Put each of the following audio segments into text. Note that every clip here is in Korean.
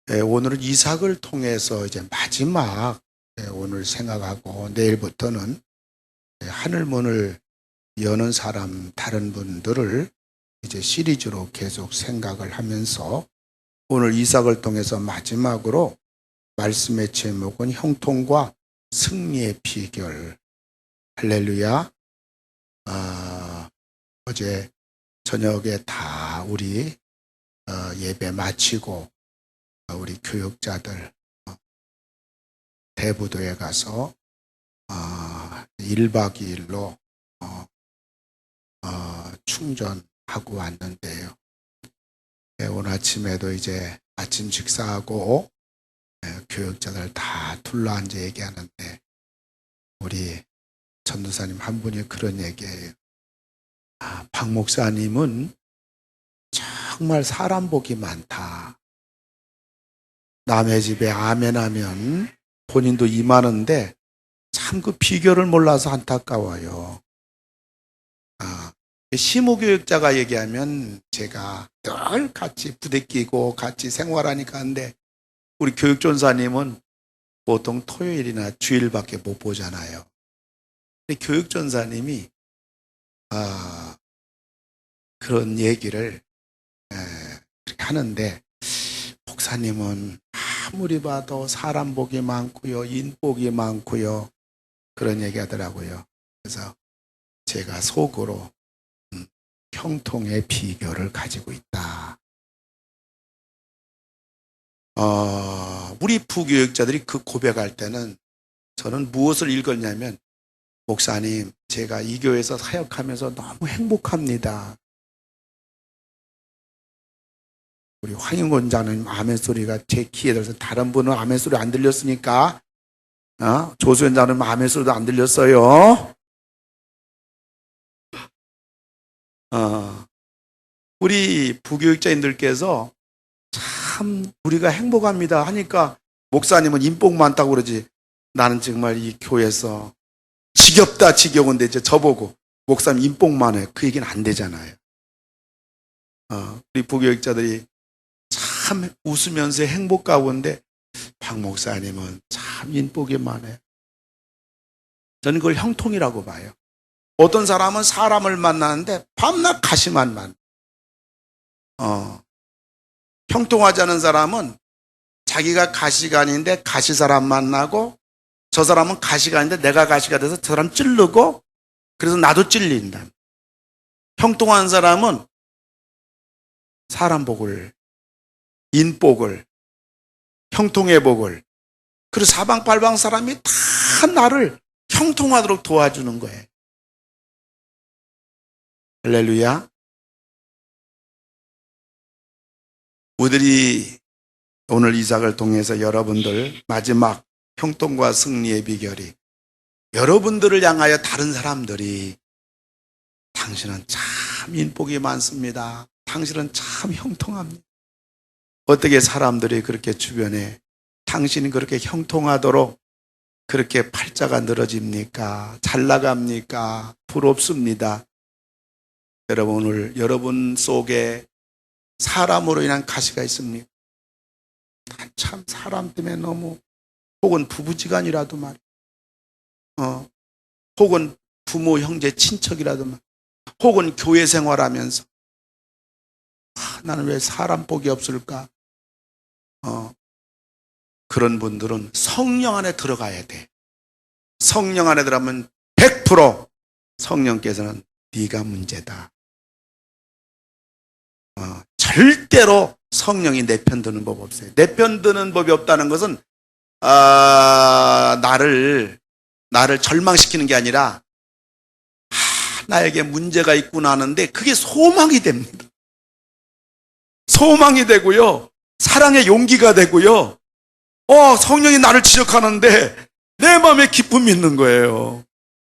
오늘은 이삭을 통해서 이제 마지막 오늘 생각하고 내일부터는 하늘문을 여는 사람 다른 분들을 이제 시리즈로 계속 생각을 하면서 오늘 이삭을 통해서 마지막으로 말씀의 제목은 형통과 승리의 비결. 할렐루야. 어제 저녁에 다 우리 예배 마치고 우리 교육자들 대부도에 가서 1박 2일로 충전하고 왔는데요. 오늘 아침에도 이제 아침 식사하고 교육자들 다 둘러앉아 얘기하는데 우리 전도사님 한 분이 그런 얘기예요. 박 목사님은 정말 사람 복이 많다. 남의 집에 아멘하면 본인도 임하는데 참 그 비결을 몰라서 안타까워요. 시무교육자가 얘기하면 제가 늘 같이 부대끼고 같이 생활하니까 하는데 우리 교육전사님은 보통 토요일이나 주일밖에 못 보잖아요. 근데 교육전사님이 그런 얘기를 그렇게 하는데 목사님은 아무리 봐도 사람 복이 많고요, 인복이 많고요, 그런 얘기 하더라고요. 그래서 제가 속으로 형통의 비결을 가지고 있다. 우리 부교육자들이 그 고백할 때는 저는 무엇을 읽었냐면 목사님, 제가 이 교회에서 사역하면서 너무 행복합니다. 우리 황인 원장님 아멘 소리가 제 귀에 들어서 다른 분은 아멘 소리 안 들렸으니까 조수 원장님 아멘 소리도 안 들렸어요. 우리 부교육자님들께서 참 우리가 행복합니다 하니까 목사님은 인복 많다고 그러지 나는 정말 이 교회에서 지겹다 지겨운데 이제 저보고 목사님 인복 많아요. 그 얘기는 안 되잖아요. 우리 부교육자들이 참 웃으면서 행복 가운데 박 목사님은 참 인복이 많아요. 저는 그걸 형통이라고 봐요. 어떤 사람은 사람을 만나는데 밤낮 가시만 만나. 형통하지 않은 사람은 자기가 가시가 아닌데 가시 사람 만나고 저 사람은 가시가 아닌데 내가 가시가 돼서 저 사람 찌르고 그래서 나도 찔린다. 형통한 사람은 사람 복을, 인복을, 형통의 복을, 그리고 사방팔방 사람이 다 나를 형통하도록 도와주는 거예요. 할렐루야. 우리들이 오늘 이삭을 통해서 여러분들 마지막 형통과 승리의 비결이 여러분들을 향하여 다른 사람들이 당신은 참 인복이 많습니다. 당신은 참 형통합니다. 어떻게 사람들이 그렇게 주변에 당신이 그렇게 형통하도록 그렇게 팔자가 늘어집니까? 잘 나갑니까? 부럽습니다. 여러분 오늘 여러분 속에 사람으로 인한 가시가 있습니까? 참 사람 때문에 너무 혹은 부부지간이라도 말 혹은 부모 형제 친척이라도 말 혹은 교회 생활하면서 나는 왜 사람 복이 없을까? 그런 분들은 성령 안에 들어가야 돼. 성령 안에 들어가면 100% 성령께서는 네가 문제다. 절대로 성령이 내 편 드는 법 없어요. 내 편 드는 법이 없다는 것은 나를 절망시키는 게 아니라 나에게 문제가 있구나 하는데 그게 소망이 됩니다. 소망이 되고요. 사랑의 용기가 되고요. 성령이 나를 지적하는데 내 마음에 기쁨이 있는 거예요.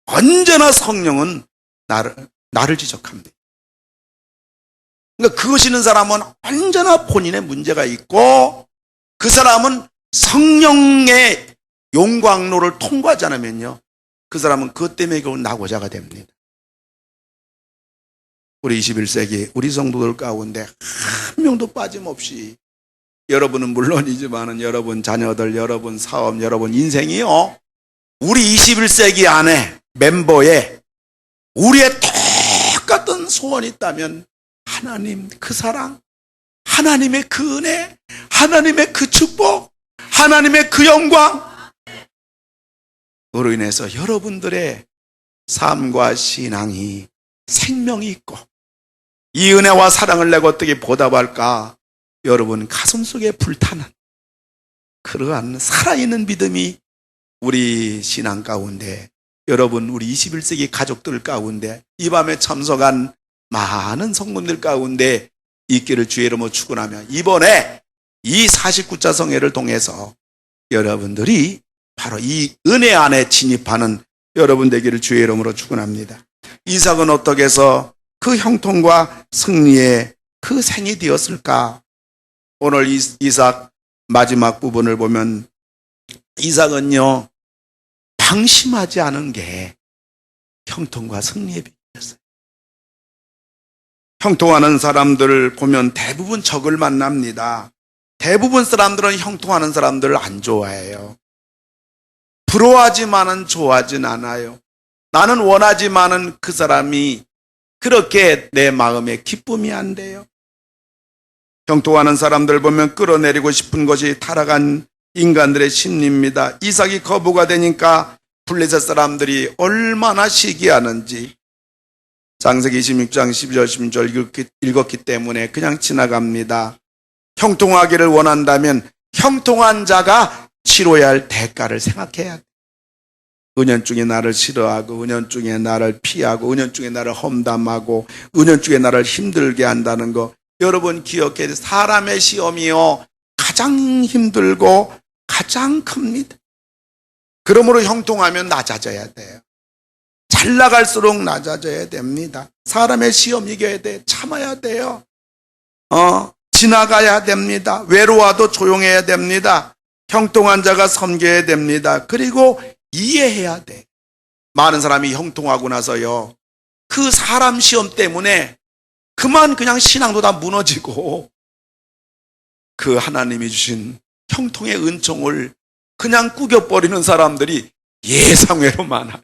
언제나 성령은 나를 지적합니다. 그러니까 그것이 있는 사람은 언제나 본인의 문제가 있고 그 사람은 성령의 용광로를 통과하지 않으면요. 그 사람은 그것 때문에 결국 낙오자가 됩니다. 우리 21세기 우리 성도들 가운데 한 명도 빠짐없이 여러분은 물론이지만은 여러분 자녀들, 여러분 사업, 여러분 인생이요, 우리 21세기 안에 멤버에 우리의 똑같은 소원이 있다면 하나님 그 사랑, 하나님의 그 은혜, 하나님의 그 축복, 하나님의 그 영광, 으로 인해서 여러분들의 삶과 신앙이 생명이 있고 이 은혜와 사랑을 내가 어떻게 보답할까, 여러분 가슴속에 불타는 그러한 살아있는 믿음이 우리 신앙 가운데, 여러분 우리 21세기 가족들 가운데, 이 밤에 참석한 많은 성도들 가운데 있기를 주의 이름으로 축원하며, 이번에 이 49차 성회를 통해서 여러분들이 바로 이 은혜 안에 진입하는 여러분 되기를 주의 이름으로 축원합니다. 이삭은 어떻게 해서 그 형통과 승리의 그 생이 되었을까? 오늘 이삭 마지막 부분을 보면 이삭은요, 방심하지 않은 게 형통과 승리의 비밀이었어요. 형통하는 사람들을 보면 대부분 적을 만납니다. 대부분 사람들은 형통하는 사람들을 안 좋아해요. 부러워하지만은 좋아하진 않아요. 나는 원하지만은 그 사람이 그렇게 내 마음에 기쁨이 안 돼요. 형통하는 사람들 보면 끌어내리고 싶은 것이 타락한 인간들의 심리입니다. 이삭이 거부가 되니까 블레셋 사람들이 얼마나 시기하는지 창세기 26장 12절 16절 읽었기 때문에 그냥 지나갑니다. 형통하기를 원한다면 형통한 자가 치러야 할 대가를 생각해야 돼. 은연중에 나를 싫어하고, 은연중에 나를 피하고, 은연중에 나를 험담하고, 은연중에 나를 힘들게 한다는 거 여러분 기억해야 돼요. 사람의 시험이요 가장 힘들고 가장 큽니다. 그러므로 형통하면 낮아져야 돼요. 잘 나갈수록 낮아져야 됩니다. 사람의 시험 이겨야 돼. 참아야 돼요. 지나가야 됩니다. 외로워도 조용해야 됩니다. 형통한 자가 섬겨야 됩니다. 그리고 이해해야 돼. 많은 사람이 형통하고 나서요, 그 사람 시험 때문에 그냥 신앙도 다 무너지고 그 하나님이 주신 형통의 은총을 그냥 꾸겨버리는 사람들이 예상외로 많아.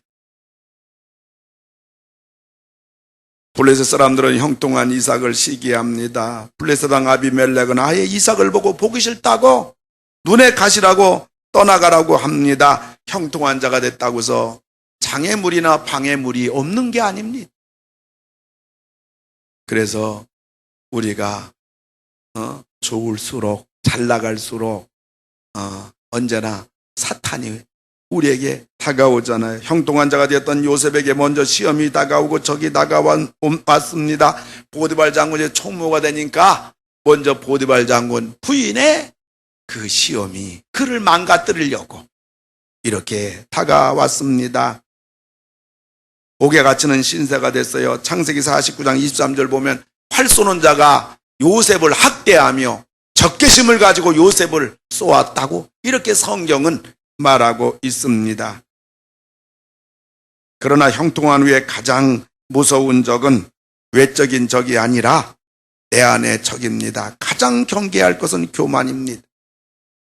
블레셋 사람들은 형통한 이삭을 시기합니다. 블레셋 왕 아비멜렉은 아예 이삭을 보고 보기 싫다고 눈에 가시라고 떠나가라고 합니다. 형통한 자가 됐다고 해서 장애물이나 방해물이 없는 게 아닙니다. 그래서 우리가 좋을수록, 잘 나갈수록 언제나 사탄이 우리에게 다가오잖아요. 형통한 자가 되었던 요셉에게 먼저 시험이 다가오고 적이 다가왔습니다. 보디발 장군의 총무가 되니까 먼저 보디발 장군 부인의 그 시험이 그를 망가뜨리려고 이렇게 다가왔습니다. 옥에 갇히는 신세가 됐어요. 창세기 49장 23절 보면 활 쏘는 자가 요셉을 학대하며 적개심을 가지고 요셉을 쏘았다고 이렇게 성경은 말하고 있습니다. 그러나 형통한 후에 가장 무서운 적은 외적인 적이 아니라 내 안의 적입니다. 가장 경계할 것은 교만입니다.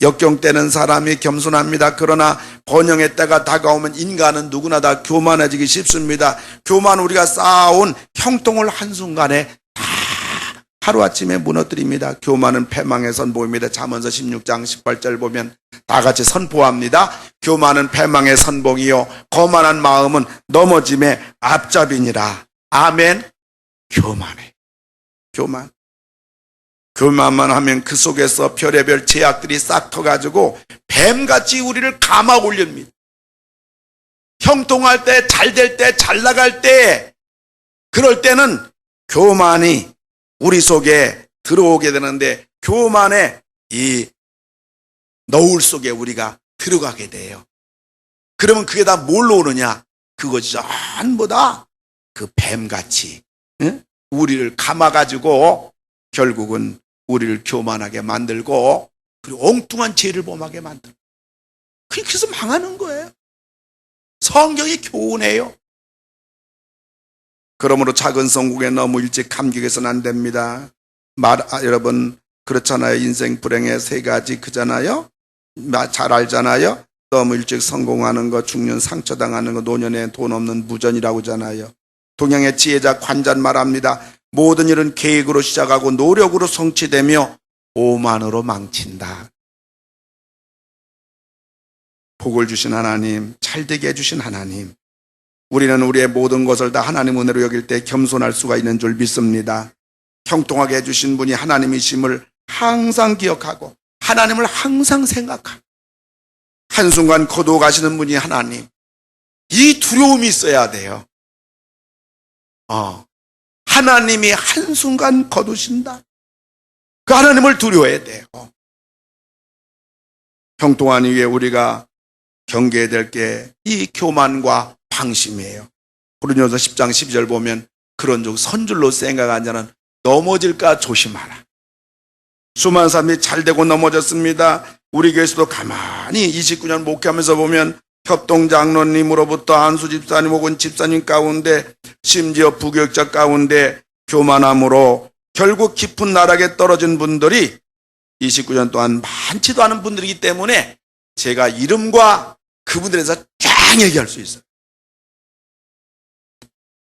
역경때는 사람이 겸손합니다. 그러나 번영의 때가 다가오면 인간은 누구나 다 교만해지기 쉽습니다. 교만 우리가 쌓아온 형통을 한순간에 다 하루아침에 무너뜨립니다. 교만은 패망의 선보입니다. 잠언서 16장 18절 보면 다 같이 선포합니다. 교만은 패망의 선봉이요 거만한 마음은 넘어짐의 앞잡이니라. 아멘. 교만해. 교만만 하면 그 속에서 별의별 제약들이 싹 터가지고 뱀같이 우리를 감아 올립니다. 형통할 때, 잘 될 때, 잘 나갈 때, 그럴 때는 교만이 우리 속에 들어오게 되는데, 교만의 이 너울 속에 우리가 들어가게 돼요. 그러면 그게 다 뭘로 오느냐? 그것이 전부 다 그 뱀같이 우리를 감아가지고 결국은 우리를 교만하게 만들고 그리고 엉뚱한 죄를 범하게 만들고 그렇게 해서 망하는 거예요. 성경이 교훈해요. 그러므로 작은 성국에 너무 일찍 감격해서는 안 됩니다. 여러분 그렇잖아요. 인생 불행의 세 가지 그잖아요. 잘 알잖아요. 너무 일찍 성공하는 거, 중년 상처당하는 거, 노년에 돈 없는 무전이라고 하잖아요. 동양의 지혜자 관잔 말합니다. 모든 일은 계획으로 시작하고 노력으로 성취되며 오만으로 망친다. 복을 주신 하나님, 잘되게 해주신 하나님, 우리는 우리의 모든 것을 다 하나님 은혜로 여길 때 겸손할 수가 있는 줄 믿습니다. 형통하게 해주신 분이 하나님이심을 항상 기억하고 하나님을 항상 생각하고 한순간 거두어 가시는 분이 하나님, 이 두려움이 있어야 돼요. 하나님이 한순간 거두신다. 그 하나님을 두려워해야 돼요. 형통한 이후에 우리가 경계해야 될 게 이 교만과 방심이에요. 고린도전서 10장 12절 보면 그런 종 선줄로 생각한 자는 넘어질까 조심하라. 수많은 사람이 잘되고 넘어졌습니다. 우리 교회에서도 가만히 29년 목회하면서 보면 협동장로님으로부터 안수 집사님 혹은 집사님 가운데 심지어 부교육자 가운데 교만함으로 결국 깊은 나락에 떨어진 분들이 29년 동안 많지도 않은 분들이기 때문에 제가 이름과 그분들에 대해서 쫙 얘기할 수 있어요.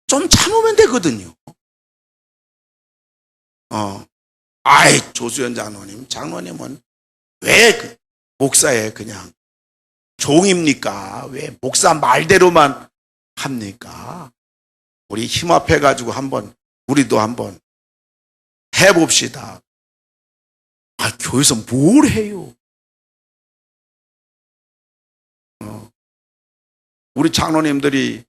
좀 참으면 되거든요. 조수연 장로님은 왜 목사에 그냥 종입니까? 왜 목사 말대로만 합니까? 우리 힘합해가지고 우리도 한번 해봅시다. 교회에서 뭘 해요? 우리 장로님들이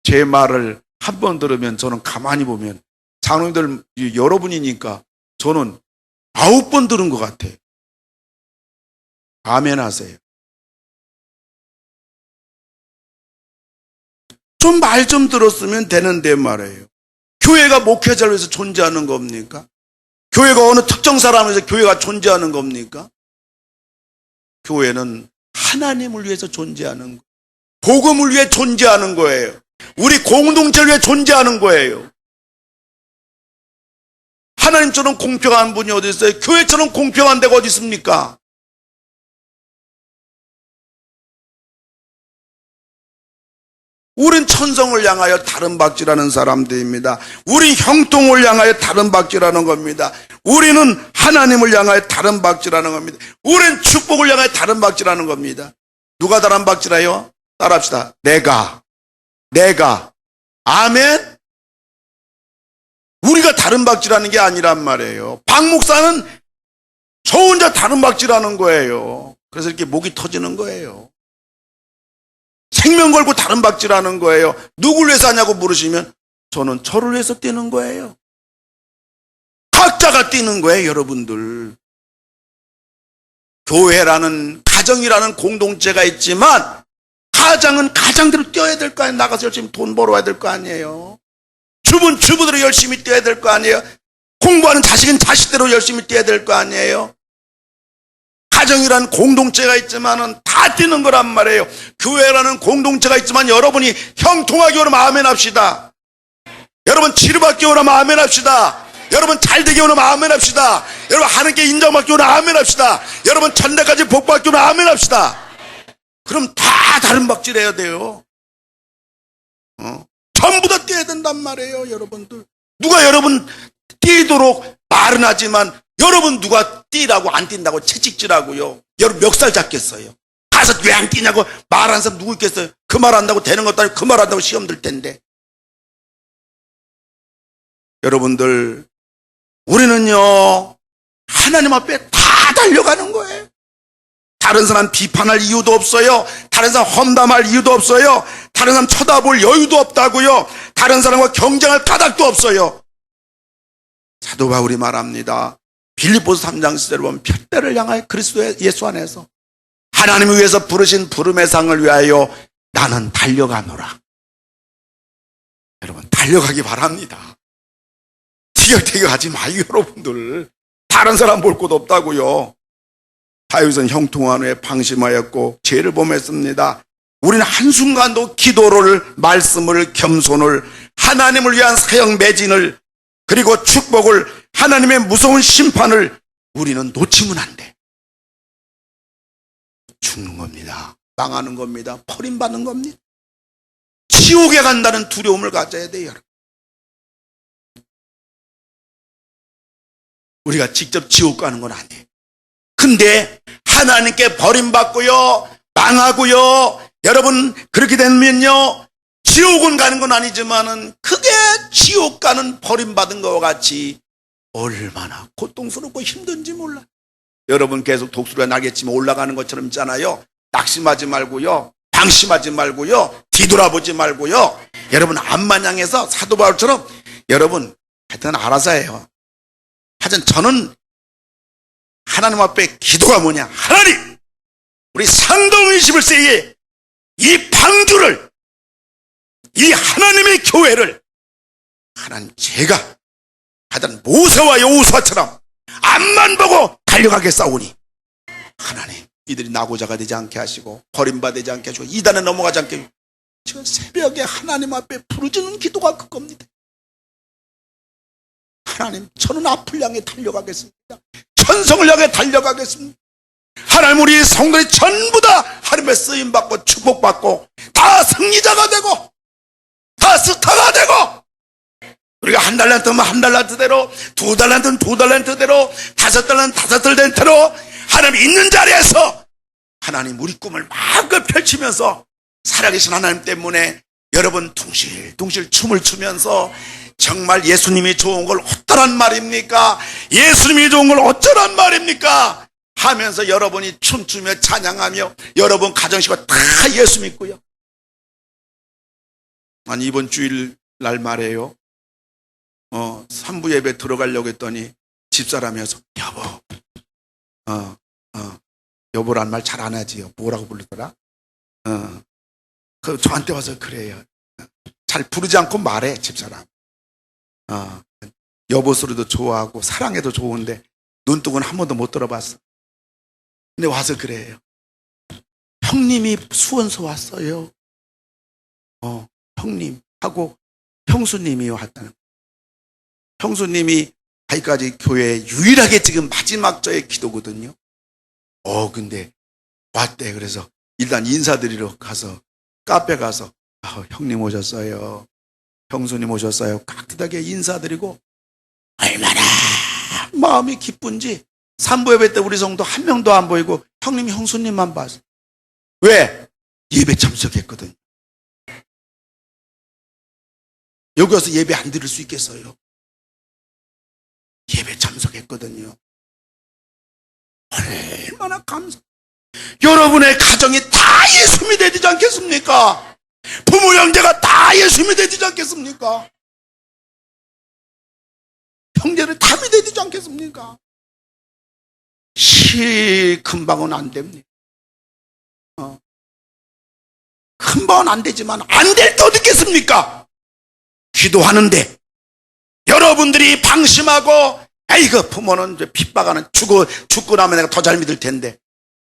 제 말을 한 번 들으면 저는 가만히 보면 장로님들 여러분이니까 저는 9번 들은 것 같아요. 아멘 하세요. 좀 말 좀 들었으면 되는데 말이에요. 교회가 목회자를 위해서 존재하는 겁니까? 교회가 어느 특정 사람을 위해서 교회가 존재하는 겁니까? 교회는 하나님을 위해서 존재하는 거예요. 복음을 위해 존재하는 거예요. 우리 공동체를 위해 존재하는 거예요. 하나님처럼 공평한 분이 어디 있어요? 교회처럼 공평한 데가 어디 있습니까? 우린 천성을 향하여 다른 박질하는 사람들입니다. 우린 형통을 향하여 다른 박질하는 겁니다. 우리는 하나님을 향하여 다른 박질하는 겁니다. 우린 축복을 향하여 다른 박질하는 겁니다. 누가 다른 박질해요? 따라합시다. 내가. 아멘? 우리가 다른 박질하는 게 아니란 말이에요. 박 목사는 저 혼자 다른 박질하는 거예요. 그래서 이렇게 목이 터지는 거예요. 생명 걸고 다른 박질하는 거예요. 누굴 위해서 하냐고 물으시면 저는 저를 위해서 뛰는 거예요. 각자가 뛰는 거예요, 여러분들. 교회라는 가정이라는 공동체가 있지만 가장은 가장대로 뛰어야 될 거 아니에요. 나가서 열심히 돈 벌어야 될 거 아니에요. 주부는 주부대로 열심히 뛰어야 될 거 아니에요. 공부하는 자식은 자식대로 열심히 뛰어야 될 거 아니에요. 가정이라는 공동체가 있지만은 다 뛰는 거란 말이에요. 교회라는 공동체가 있지만 여러분이 형통하게 오면 아멘 합시다. 여러분 치료받기 오면 아멘 합시다. 여러분 잘되게 오면 아멘 합시다. 여러분 하나님께 인정받기 오면 아멘 합시다. 여러분 천대까지 복받기 오면 아멘 합시다. 그럼 다 다른 박질해야 돼요. 전부 다 뛰어야 된단 말이에요, 여러분들. 누가 여러분 뛰도록 말은 하지만 여러분 누가 뛰라고 안 뛴다고 채찍질하고요. 여러분 멱살 잡겠어요. 가서 왜 안 뛰냐고 말하는 사람 누구 있겠어요? 그 말 한다고 되는 것도 아니고 그 말 한다고 시험 들 텐데. 여러분들, 우리는요 하나님 앞에 다 달려가는 거예요. 다른 사람 비판할 이유도 없어요. 다른 사람 험담할 이유도 없어요. 다른 사람 쳐다볼 여유도 없다고요. 다른 사람과 경쟁할 까닭도 없어요. 사도 바울이 말합니다. 빌립보서 3장 10절을 보면 푯대를 향하여 그리스도 예수 안에서 하나님을 위해서 부르신 부름의 상을 위하여 나는 달려가노라. 여러분 달려가기 바랍니다. 티격태격하지 마요, 여러분들. 다른 사람 볼 곳 없다고요. 다윗은 형통한 후에 방심하였고 죄를 범했습니다. 우리는 한순간도 기도를, 말씀을, 겸손을, 하나님을 위한 사형 매진을, 그리고 축복을 하나님의 무서운 심판을 우리는 놓치면 안 돼. 죽는 겁니다. 망하는 겁니다. 버림받는 겁니다. 지옥에 간다는 두려움을 가져야 돼요. 우리가 직접 지옥 가는 건 아니에요. 근데 하나님께 버림받고요, 망하고요, 여러분 그렇게 되면요, 지옥은 가는 건 아니지만은 그게 지옥 가는 버림받은 것과 같이 얼마나 고통스럽고 힘든지 몰라. 여러분 계속 독수리가 나겠지만 올라가는 것처럼 있잖아요. 낙심하지 말고요, 방심하지 말고요, 뒤돌아보지 말고요. 여러분 앞만 향해서 사도 바울처럼 여러분 하여튼 알아서 해요. 하여튼 저는 하나님 앞에 기도가 뭐냐, 하나님 우리 상동 21세기에 이 방주를, 이 하나님의 교회를 하나님 제가 하여튼 모세와 여호수아처럼 앞만 보고 달려가겠사오니 하나님 이들이 나고자가 되지 않게 하시고 버림받지 않게 하시고 이단에 넘어가지 않게 하시고. 제가 새벽에 하나님 앞에 부르짖는 기도가 그겁니다. 하나님 저는 앞을 향해 달려가겠습니다. 천성을 향해 달려가겠습니다. 하나님 우리 성도들이 전부 다 하나님의 쓰임받고 축복받고 다 승리자가 되고 다 스타가 되고, 우리가 한 달란트면 한 달란트대로, 두 달란트면 두 달란트대로, 다섯 달란트면 다섯 달란트대로 하나님 있는 자리에서 하나님 우리 꿈을 마음껏 펼치면서 살아계신 하나님 때문에 여러분 둥실둥실 춤을 추면서 정말 예수님이 좋은 걸 어떠란 말입니까? 예수님이 좋은 걸 어쩌란 말입니까? 하면서 여러분이 춤추며 찬양하며 여러분 가정식과 다 예수 믿고요. 아니 이번 주일 날 말이에요. 3부 예배 들어가려고 했더니 집사람이 와서 여보, 여보란 말 잘 안 하지요. 뭐라고 부르더라? 그 저한테 와서 그래요. 잘 부르지 않고 말해 집사람. 여보 소리도 좋아하고 사랑해도 좋은데 눈뜨고는 한 번도 못 들어봤어. 근데 와서 그래요. 형님이 수원서 왔어요. 형님하고 형수님이 왔다는. 형수님이 아직까지 교회 유일하게 지금 마지막 저의 기도거든요. 근데 왔대. 그래서 일단 인사드리러 가서 카페 가서 형님 오셨어요. 형수님 오셨어요. 깍듯하게 인사드리고 얼마나 마음이 기쁜지 3부 예배 때 우리 성도 한 명도 안 보이고 형님 형수님만 봤어. 왜? 예배 참석했거든요. 여기 와서 예배 안 드릴 수 있겠어요? 예배 참석했거든요. 얼마나 감사. 여러분의 가정이 다 예수 믿어야 되지 않겠습니까? 부모 형제가 다 예수 믿어야 되지 않겠습니까? 형제를 다 믿어야 되지 않겠습니까? 금방은 안 됩니다. 금방은 안 되지만 안 될 때 어디 있겠습니까? 기도하는데 여러분들이 방심하고 아이고 부모는 핍박하는 죽고 나면 내가 더 잘 믿을 텐데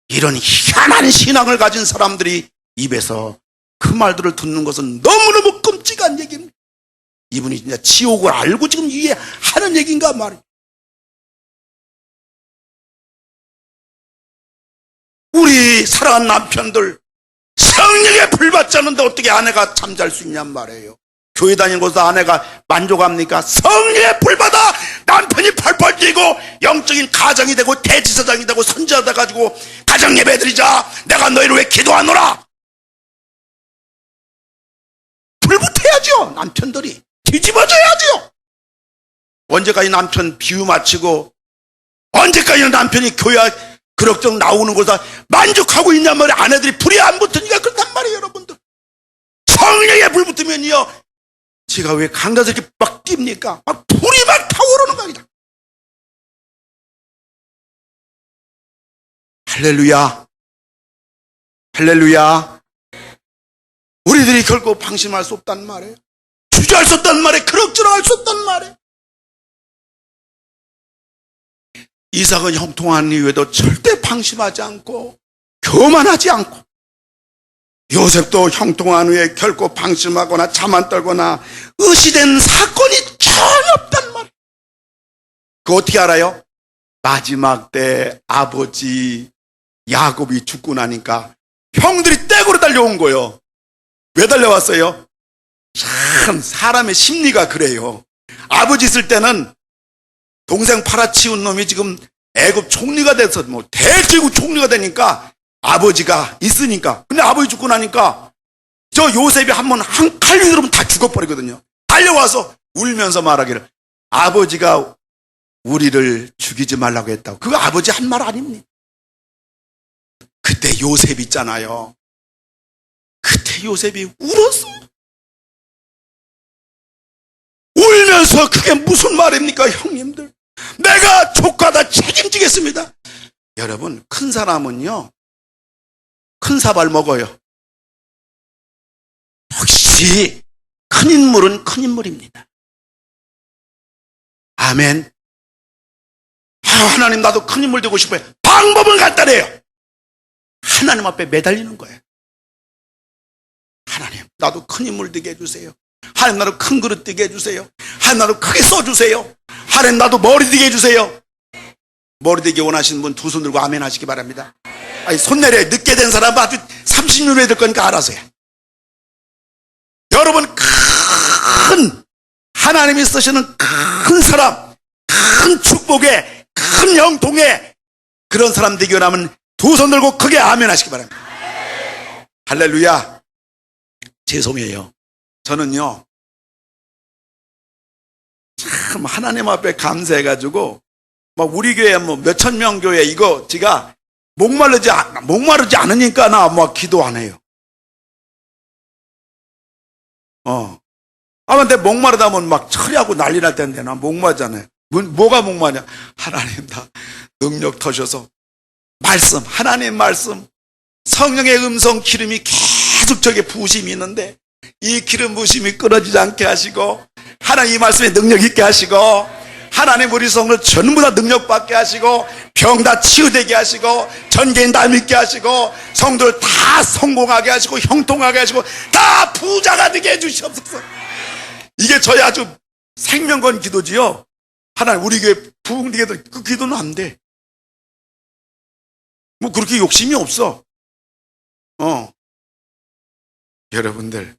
이런 희한한 신앙을 가진 사람들이 입에서 그 말들을 듣는 것은 너무너무 끔찍한 얘기입니다. 이분이 진짜 지옥을 알고 지금 이게 하는 얘기인가 말이에요. 우리 사랑하는 남편들 성령에 불받지 않는데 어떻게 아내가 잠잘 수 있냔 말이에요. 교회 다니는 곳에서 아내가 만족합니까? 성령에 불받아 남편이 펄펄 뛰고 영적인 가정이 되고 대지사장이 되고 선지자가 가지고 가정 예배 드리자. 내가 너희를 왜 기도하노라? 불붙어야죠. 남편들이 뒤집어져야죠. 언제까지 남편 비유 마치고 언제까지 남편이 교회 그럭저럭 나오는 곳에 만족하고 있냔 말이에요. 아내들이 불이 안 붙으니까 그렇단 말이에요. 여러분들 성령에 불 붙으면요, 제가 왜 강단에서 이렇게 막 뜁니까? 막 불이 막 타오르는 겁니다. 할렐루야, 할렐루야. 우리들이 결코 방심할 수 없단 말이에요. 주저할 수 없단 말이에요. 그럭저럭 할 수 없단 말이에요. 이삭은 형통한 이후에도 절대 방심하지 않고 교만하지 않고, 요셉도 형통한 후에 결코 방심하거나 잠 안 떨거나 의시된 사건이 전혀 없단 말이에요. 그거 어떻게 알아요? 마지막 때 아버지 야곱이 죽고 나니까 형들이 떼고로 달려온 거예요. 왜 달려왔어요? 참 사람의 심리가 그래요. 아버지 있을 때는 동생 팔아치운 놈이 지금 애굽 총리가 돼서 뭐 대제국 총리가 되니까 아버지가 있으니까. 근데 아버지 죽고 나니까 저 요셉이 한번 한 칼로 들으면 다 죽어버리거든요. 달려와서 울면서 말하기를 아버지가 우리를 죽이지 말라고 했다고. 그거 아버지 한 말 아닙니까? 그때 요셉 있잖아요. 그때 요셉이 울었어. 울면서 그게 무슨 말입니까, 형님들? 내가 조카다 책임지겠습니다. 여러분, 큰 사람은요, 큰 사발 먹어요. 역시 큰 인물은 큰 인물입니다. 아멘. 하나님, 나도 큰 인물 되고 싶어요. 방법을 갖다래요. 하나님 앞에 매달리는 거예요. 하나님, 나도 큰 인물 되게 해주세요. 하나님, 나도 큰 그릇 되게 해주세요. 하나님, 나도 크게 써주세요. 하나님, 나도 머리 되게 해주세요. 머리 되게 원하시는 분 두 손 들고 아멘 하시기 바랍니다. 아니, 손 내려요. 늦게 된 사람은 아주 30년 후에 될 거니까 알아서요. 여러분, 큰 하나님이 쓰시는 큰 사람, 큰 축복에, 큰 영통에 그런 사람 되기 원하면 두 손 들고 크게 아멘 하시기 바랍니다. 할렐루야. 죄송해요. 저는요, 참 하나님 앞에 감사해가지고 막 우리 교회 뭐 몇천 명 교회 이거 제가 목마르지 않으니까 나 막 기도 안 해요. 근데 목마르다 하면 막 처리하고 난리 날 텐데 나 목마르잖아요. 뭐가 목마르냐? 하나님 다 능력 터셔서 말씀, 하나님 말씀, 성령의 음성 기름이 계속 저게 부으심이 있는데 이 기름 부으심이 끊어지지 않게 하시고 하나님 이 말씀에 능력 있게 하시고 하나님 우리 성을 전부 다 능력 받게 하시고 병 다 치유되게 하시고 전개인 다 믿게 하시고 성도를 다 성공하게 하시고 형통하게 하시고 다 부자가 되게 해주시옵소서. 이게 저희 아주 생명건 기도지요. 하나님 우리 교회 부흥되게 그 기도는 안 돼. 뭐 그렇게 욕심이 없어. 여러분들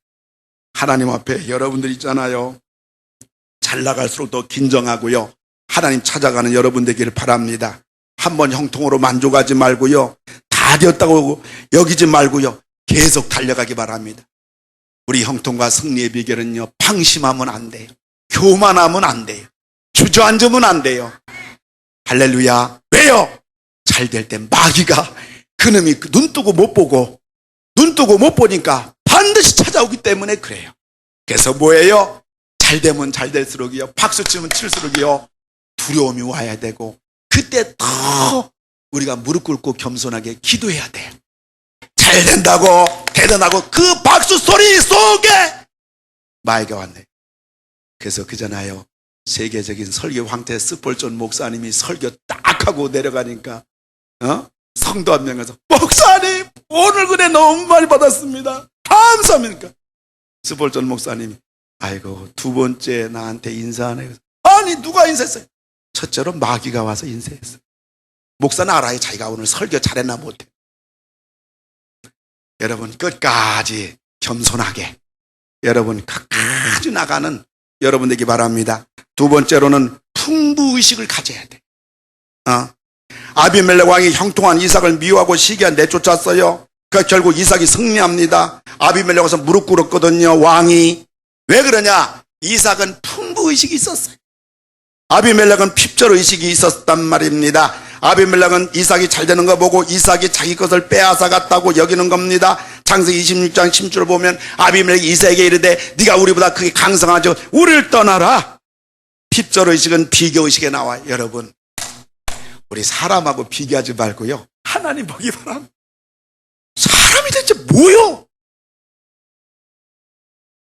하나님 앞에 여러분들 있잖아요. 잘 나갈수록 더 긴정하고요. 하나님 찾아가는 여러분 되기를 바랍니다. 한번 형통으로 만족하지 말고요. 다 되었다고 여기지 말고요. 계속 달려가기 바랍니다. 우리 형통과 승리의 비결은요. 방심하면 안 돼요. 교만하면 안 돼요. 주저앉으면 안 돼요. 할렐루야. 왜요? 잘 될 때 마귀가 그놈이 눈 뜨고 못 보고 눈 뜨고 못 보니까 반드시 찾아오기 때문에 그래요. 그래서 뭐예요? 잘 되면 잘 될수록이요. 박수 치면 칠수록이요. 두려움이 와야 되고 그때 더 우리가 무릎 꿇고 겸손하게 기도해야 돼요. 잘 된다고 대단하고 그 박수 소리 속에 마귀가 왔네. 그래서 그잖아요. 세계적인 설교 황태 스폴전 목사님이 설교 딱 하고 내려가니까 성도 한 명에서 목사님 오늘 그래 너무 많이 받았습니다. 감사합니까? 스폴전 목사님이 아이고 두 번째 나한테 인사 안 해요. 아니 누가 인사했어요? 첫째로 마귀가 와서 인사했어요. 목사는 알아요. 자기가 오늘 설교 잘했나 못해. 여러분 끝까지 겸손하게 여러분 끝까지 나가는 여러분 되기 바랍니다. 두 번째로는 풍부의식을 가져야 돼. 아비멜렉 왕이 형통한 이삭을 미워하고 시기한 내쫓았어요. 그 결국 이삭이 승리합니다. 아비멜렉 와서 무릎 꿇었거든요. 왕이. 왜 그러냐? 이삭은 풍부의식이 있었어요. 아비멜렉은 핍절의식이 있었단 말입니다. 아비멜렉은 이삭이 잘 되는 거 보고 이삭이 자기 것을 빼앗아갔다고 여기는 겁니다. 창세기 26장 10절을 보면 아비멜렉이 이삭에게 이르되 네가 우리보다 크게 강성하죠. 우리를 떠나라. 핍절의식은 비교의식에 나와요. 여러분 우리 사람하고 비교하지 말고요. 하나님 보기 바랍니다. 사람이 대체 뭐요?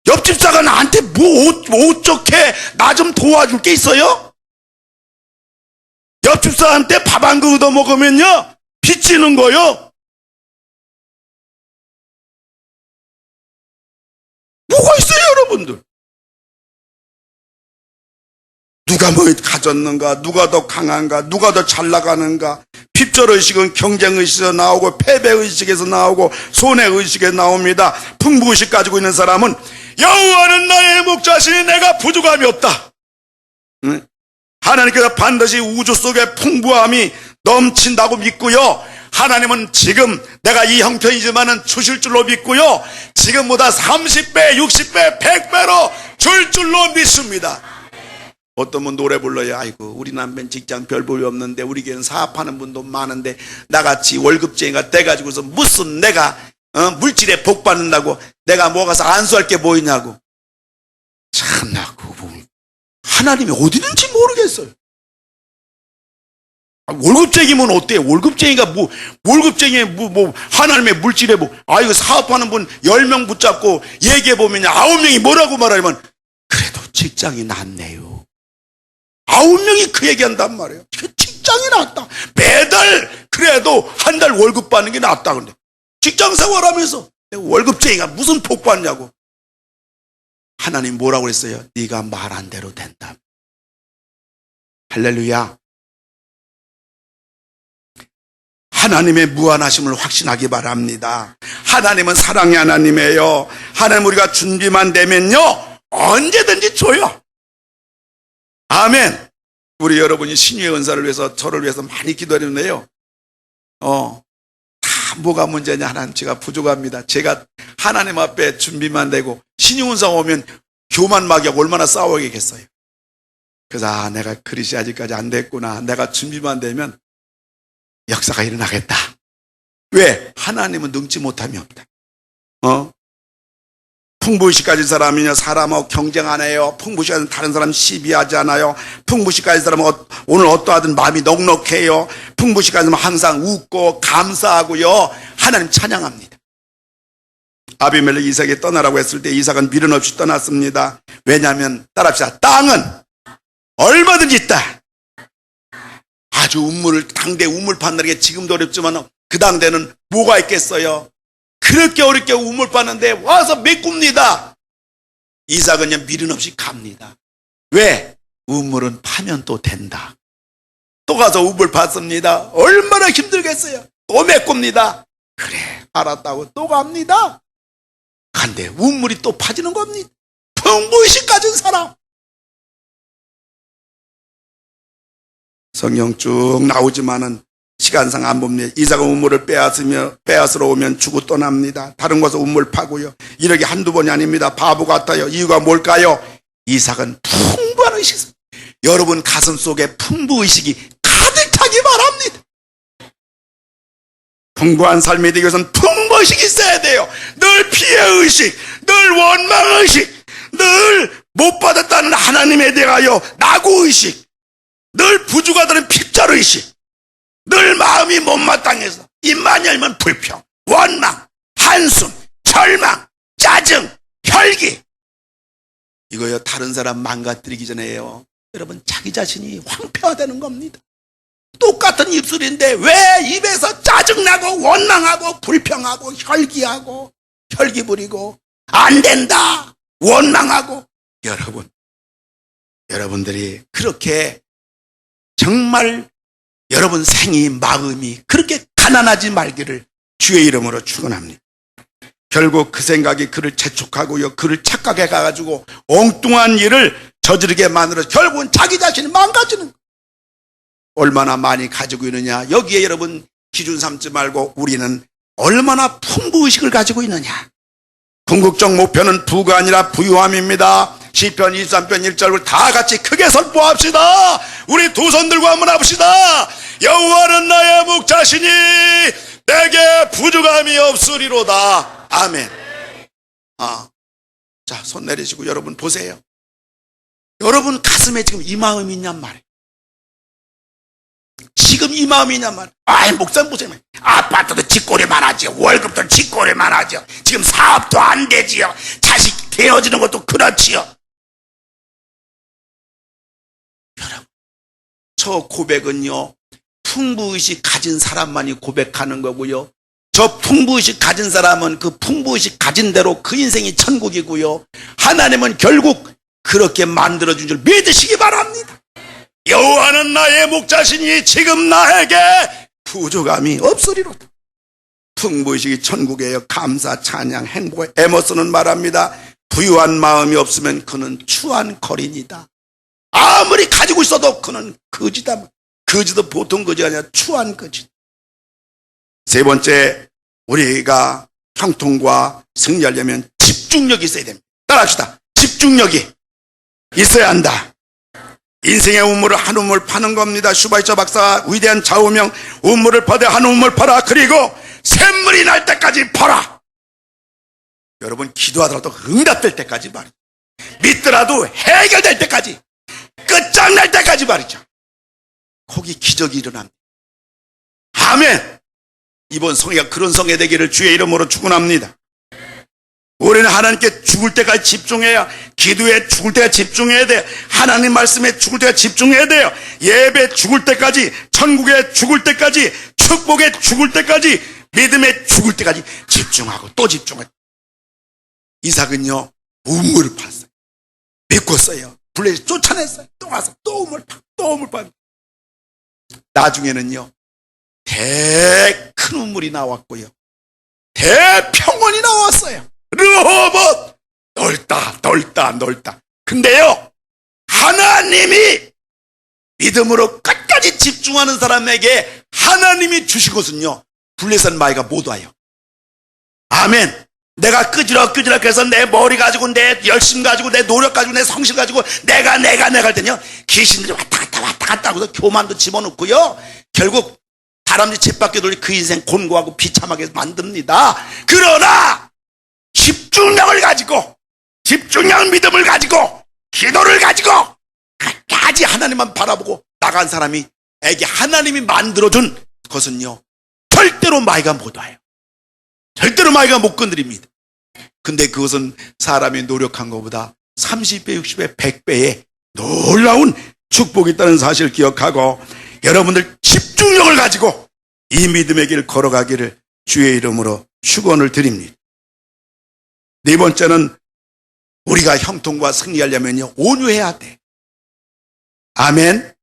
옆집사가 나한테 뭐 어떻게 나 좀 도와줄 게 있어요? 옆집사한테 밥 한 그릇 얻어 먹으면요 빚지는 거요. 뭐가 있어요 여러분들? 누가 뭐 가졌는가, 누가 더 강한가, 누가 더 잘 나가는가. 핍절의식은 경쟁의식에서 나오고 패배의식에서 나오고 손해의식에 나옵니다. 풍부의식 가지고 있는 사람은 여호와는 나의 목자시니 내가 부족함이 없다. 응? 하나님께서 반드시 우주 속에 풍부함이 넘친다고 믿고요. 하나님은 지금 내가 이 형편이지만은 주실 줄로 믿고요. 지금보다 30배, 60배, 100배로 줄 줄로 믿습니다. 어떤 분 노래 불러요. 아이고 우리 남편 직장 별 볼이 없는데 우리 교회는 사업하는 분도 많은데 나같이 월급쟁이가 돼가지고서 무슨 내가 물질에 복 받는다고 내가 뭐가서 안수할 게 뭐 있냐고. 참나 그분 하나님이 어디 있는지 모르겠어요. 월급쟁이면 어때요? 월급쟁이가 월급쟁이 하나님의 물질에 이거 사업하는 분 10명 붙잡고 얘기해보면 9명이 뭐라고 말하면 그래도 직장이 낫네요. 9명이 그 얘기한단 말이에요. 직장이 낫다. 매달 그래도 한 달 월급 받는 게 낫다. 근데 직장 생활하면서 월급쟁이가 무슨 복 받냐고. 하나님 뭐라고 그랬어요? 네가 말한 대로 된다. 할렐루야. 하나님의 무한하심을 확신하기 바랍니다. 하나님은 사랑의 하나님이에요. 하나님 우리가 준비만 되면요 언제든지 줘요. 아멘. 우리 여러분이 신유의 은사를 위해서 저를 위해서 많이 기도했는데요. 다 뭐가 문제냐. 하나님 제가 부족합니다. 제가 하나님 앞에 준비만 되고 신유의 은사 오면 교만 마귀하고 얼마나 싸워야겠어요. 그래서 내가 그릇이 아직까지 안 됐구나. 내가 준비만 되면 역사가 일어나겠다. 왜? 하나님은 능치 못함이 없다. 풍부의식 가진 사람이냐 사람하고 경쟁 안 해요. 풍부의식 가진 다른 사람 시비하지 않아요. 풍부의식 가진 사람은 오늘 어떠하든 마음이 넉넉해요. 풍부의식 가진 사람은 항상 웃고 감사하고요. 하나님 찬양합니다. 아비멜렉 이삭이 떠나라고 했을 때 이삭은 미련 없이 떠났습니다. 왜냐하면 따라합시다. 땅은 얼마든지 있다. 아주 당대 우물 판다는 게 지금도 어렵지만 그 당대는 뭐가 있겠어요. 그렇게 어렵게 우물 파는데 와서 메꿉니다. 이삭은 미련 없이 갑니다. 왜? 우물은 파면 또 된다. 또 가서 우물 팠습니다. 얼마나 힘들겠어요. 또 메꿉니다. 그래 알았다고 또 갑니다. 근데 우물이 또 파지는 겁니다. 풍부의식 가진 사람. 성경 쭉 나오지만은 시간상 안 봅니다. 이삭은 우물을 빼앗으러 오면 주고 떠납니다. 다른 곳에 우물 파고요. 이렇게 한두 번이 아닙니다. 바보 같아요. 이유가 뭘까요? 이삭은 풍부한 의식. 여러분 가슴 속에 풍부의식이 가득 차기 바랍니다. 풍부한 삶이 되기 위해서는 풍부의식이 있어야 돼요. 늘 피해의식, 늘 원망의식, 늘 못 받았다는 하나님에 대하여 낙오의식, 늘 부주가 되는 핍절의식, 늘 마음이 못마땅해서 입만 열면 불평, 원망, 한숨, 절망, 짜증, 혈기. 이거요 다른 사람 망가뜨리기 전에요 여러분 자기 자신이 황폐화되는 겁니다. 똑같은 입술인데 왜 입에서 짜증나고 원망하고 불평하고 혈기하고 혈기 부리고 안 된다 원망하고. 여러분들이 그렇게 정말 여러분 생이 마음이 그렇게 가난하지 말기를 주의 이름으로 축원합니다. 결국 그 생각이 그를 재촉하고요 그를 착각해 가지고 엉뚱한 일을 저지르게 만들어서 결국은 자기 자신이 망가지는 거예요. 얼마나 많이 가지고 있느냐. 여기에 여러분 기준 삼지 말고 우리는 얼마나 풍부의식을 가지고 있느냐. 궁극적 목표는 부가 아니라 부유함입니다. 시편 23편 1절을 다 같이 크게 선포합시다. 우리 두 손 들고 한번 합시다. 여호와는 나의 목자시니 내게 부족함이 없으리로다. 아멘. 자, 손 내리시고 여러분 보세요. 여러분 가슴에 지금 이 마음이 있냔 말이에요. 지금 이 마음이 있냔 말이에요. 아이 목사님 보세요. 아파트도 짓거리만 하죠. 월급도 짓거리만 하죠. 지금 사업도 안 되지요. 자식 되어지는 것도 그렇지요. 여러분 저 고백은요 풍부의식 가진 사람만이 고백하는 거고요. 저 풍부의식 가진 사람은 그 풍부의식 가진 대로 그 인생이 천국이고요. 하나님은 결국 그렇게 만들어준 줄 믿으시기 바랍니다. 여호와는 나의 목자시니 지금 나에게 부족함이 없으리로다. 풍부의식이 천국이에요. 감사, 찬양, 행복. 에머스는 말합니다. 부유한 마음이 없으면 그는 추한 거린이다. 아무리 가지고 있어도 그는 거지다. 거지도 보통 거지가 아니라 추한 거지. 세 번째, 우리가 형통과 승리하려면 집중력이 있어야 됩니다. 따라합시다. 집중력이 있어야 한다. 인생의 우물을 한 우물 파는 겁니다. 슈바이처 박사가 위대한 좌우명, 우물을 퍼대 한 우물 팔아, 그리고 샘물이 날 때까지 팔아. 여러분, 기도하더라도 응답될 때까지 말이죠. 믿더라도 해결될 때까지, 끝장날 때까지 말이죠. 거기 기적이 일어납니다. 아멘. 이번 성회가 그런 성회 되기를 주의 이름으로 축원합니다. 우리는 하나님께 죽을 때까지 집중해야, 기도에 죽을 때까지 집중해야 돼요. 하나님 말씀에 죽을 때까지 집중해야 돼요. 예배 죽을 때까지, 천국에 죽을 때까지, 축복에 죽을 때까지, 믿음에 죽을 때까지 집중하고 또 집중하고. 이삭은요, 우물을 팠어요. 메꿨어요. 블레셋 쫓아냈어요. 또 와서 또 우물 파, 또 우물 파. 나중에는요, 큰 우물이 나왔고요, 대평원이 나왔어요. 르호봇, 넓다. 근데요, 하나님이 믿음으로 끝까지 집중하는 사람에게 하나님이 주신 것은요, 블레셋 마이가 못 와요. 아멘. 내가 끄지럭해서 내 머리 가지고, 내 열심 가지고, 내 노력 가지고, 내 성실 가지고, 내가 할 때는요, 귀신들이 왔다 갔다 하고서 교만도 집어넣고요, 결국 다람쥐 쳇바퀴 돌리 그 인생 곤고하고 비참하게 만듭니다. 그러나 집중력을 가지고, 집중력 믿음을 가지고, 기도를 가지고 끝까지 하나님만 바라보고 나간 사람이, 에게 하나님이 만들어준 것은요, 절대로 마이가 못 와요. 절대로 마이가 못 건드립니다. 근데 그것은 사람이 노력한 것보다 30배, 60배, 100배의 놀라운 축복이 있다는 사실을 기억하고, 여러분들 집중력을 가지고 이 믿음의 길 걸어가기를 주의 이름으로 축원을 드립니다. 네 번째는, 우리가 형통과 승리하려면요, 온유해야 돼. 아멘.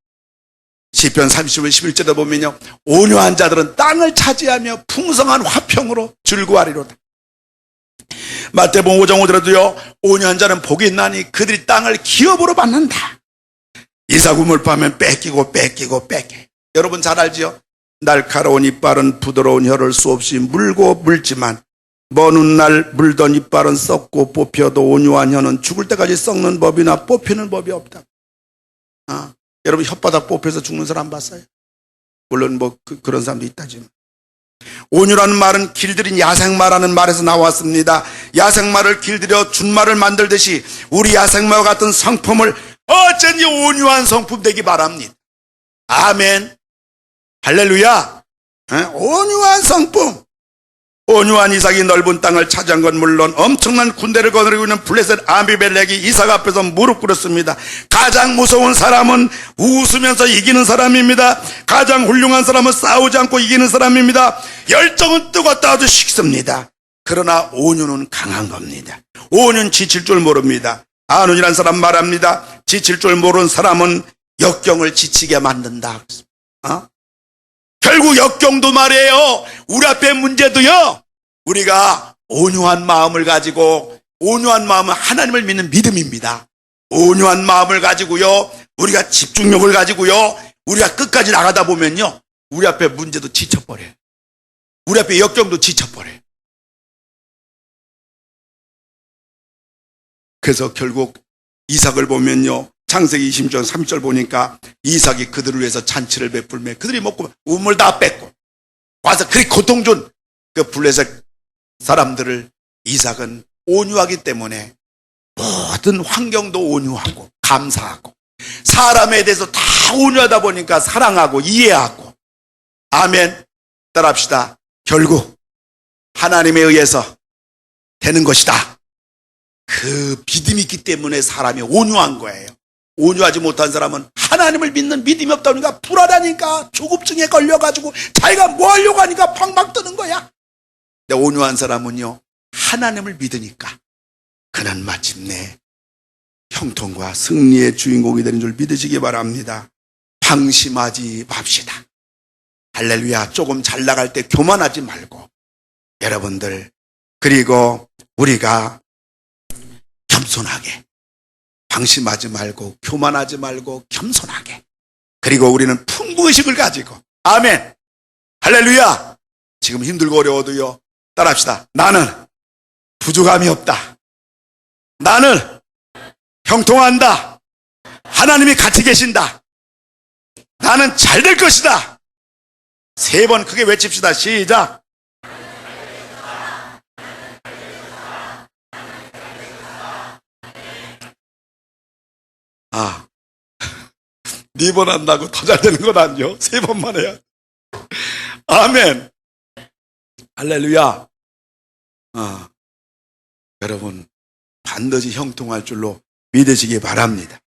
시편 30편 11절에 보면요, 온유한 자들은 땅을 차지하며 풍성한 화평으로 즐거워하리로다. 마태복음 5장 5절에도요, 온유한 자는 복이 있나니 그들이 땅을 기업으로 받는다. 이삭 우물 파면 뺏기고. 여러분 잘 알지요? 날카로운 이빨은 부드러운 혀를 수없이 물고 물지만, 먼 훗날 물던 이빨은 썩고 뽑혀도 온유한 혀는 죽을 때까지 썩는 법이나 뽑히는 법이 없다. 여러분, 혓바닥 뽑혀서 죽는 사람 봤어요? 물론 그런 사람도 있다지만, 온유라는 말은 길들인 야생마라는 말에서 나왔습니다. 야생마를 길들여 준마를 만들듯이 우리 야생마와 같은 성품을 어쩐지 온유한 성품 되기 바랍니다. 아멘. 할렐루야. 온유한 성품. 온유한 이삭이 넓은 땅을 차지한 건 물론 엄청난 군대를 거느리고 있는 블레셋 아비멜렉이 이삭 앞에서 무릎 꿇었습니다. 가장 무서운 사람은 웃으면서 이기는 사람입니다. 가장 훌륭한 사람은 싸우지 않고 이기는 사람입니다. 열정은 뜨겁다 아주 식습니다. 그러나 온유는 강한 겁니다. 온유는 지칠 줄 모릅니다. 아논이라는 사람 말합니다. 지칠 줄 모르는 사람은 역경을 지치게 만든다. 결국 역경도 말이에요, 우리 앞에 문제도요, 우리가 온유한 마음을 가지고, 온유한 마음은 하나님을 믿는 믿음입니다. 온유한 마음을 가지고요, 우리가 집중력을 가지고요, 우리가 끝까지 나가다 보면요, 우리 앞에 문제도 지쳐버려요. 우리 앞에 역경도 지쳐버려요. 그래서 결국 이삭을 보면요, 창세기 20장 3절 보니까 이삭이 그들을 위해서 잔치를 베풀며 그들이 먹고 우물 다 뺏고 와서 그리 고통 준 그 블레셋 사람들을 이삭은 온유하기 때문에 모든 환경도 온유하고 감사하고, 사람에 대해서 다 온유하다 보니까 사랑하고 이해하고. 아멘. 따라합시다. 결국 하나님에 의해서 되는 것이다. 그 믿음이 있기 때문에 사람이 온유한 거예요. 온유하지 못한 사람은 하나님을 믿는 믿음이 없다 보니까 불안하니까 조급증에 걸려가지고 자기가 뭐 하려고 하니까 팡팡 뜨는 거야. 근데 온유한 사람은요, 하나님을 믿으니까 그는 마침내 형통과 승리의 주인공이 되는 줄 믿으시기 바랍니다. 방심하지 맙시다. 할렐루야. 조금 잘 나갈 때 교만하지 말고, 여러분들, 그리고 우리가 겸손하게, 방심하지 말고, 교만하지 말고, 겸손하게, 그리고 우리는 풍부의식을 가지고, 아멘. 할렐루야. 지금 힘들고 어려워도요, 따라합시다. 나는 부족함이 없다. 나는 형통한다. 하나님이 같이 계신다. 나는 잘 될 것이다. 3번 크게 외칩시다. 시작. 아, 4번 한다고 더 잘 되는 건 아니요. 3번만 해야. 아멘. 할렐루야. 여러분, 반드시 형통할 줄로 믿으시기 바랍니다.